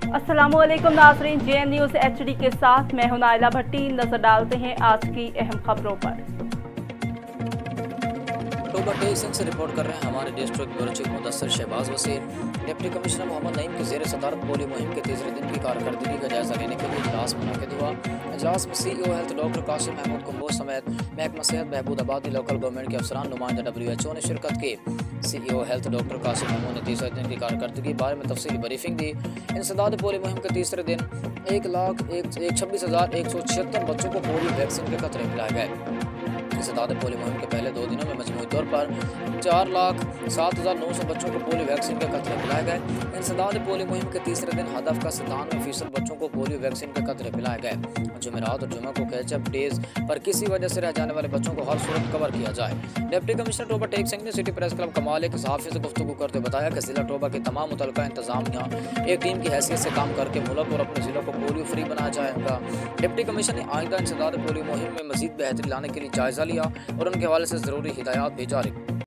अस्सलामुअलैकुम नाज़रीन, JN news HD के साथ मैं हूं नाइला भट्टी। नजर डालते हैं आज की अहम खबरों पर। अक्टूबर 23 से रिपोर्ट कर रहे हैं हमारे district bureau chief Mudassir Shahbaz Wasir. Deputy commissioner Mohammad Naeem की ज़ेर सदारत पोलियो मुहिम के तीसरे दिन की कारकर्दगी का जायजा लेने के लिए इजलास मुनक़िद हुआ। इजलास में CEO health doctor Qasim Mahmood Kamboj समेत महकमा सेहत बहबूद आबादी लोकल गवर्नमेंट के अफसरान नुमाइंदा WHO ने शिरकत की। CEO health doctor Qasim Mahmood ने तीसरे दिन की कारकर्दगी बारे में तफसीली ब्रीफिंग दी। इंसदाद पोलियो मुहिम के तीसरे दिन 1,26,176 बच्चों को पोलियो वैक्सीन के खतरे पिलाए गए। इंसदाद पोलियो मुहिम के पहले 2 दिनों में मजमूई तौर पर 4,07,900 बच्चों को पोलियो वैक्सीन के खतरे पिलाए गए। इंसदाद पोलियो मुहिम के तीसरे दिन हदफ का 97% बच्चों को पोलियो वैक्सीन के खतरे पिलाए गए। जुमेरात और जुमा को कैचअप डेज पर किसी वजह से रह जाने वाले बच्चों को हर सूरत कवर किया जाए। डिप्टी कमिश्नर टोबा टेक सिंह ने सिटी प्रेस क्लब कमाल के सहाफ़ी से गुफ्तगू करते बताया कि ज़िला टोबा के तमाम मुतल्लिका इंतजामिया एक टीम की हैसियत से काम करके मुल्क और अपने ज़िलों को पोलियो फ्री बनाया जाएगा। डिप्टी कमिश्नर ने आइंदा इंसदाद पोलियो मुहिम में मज़ीद बेहतरी लाने के लिए जायज़ा लिया और उनके हवाले से ज़रूरी हिदायत भी जारी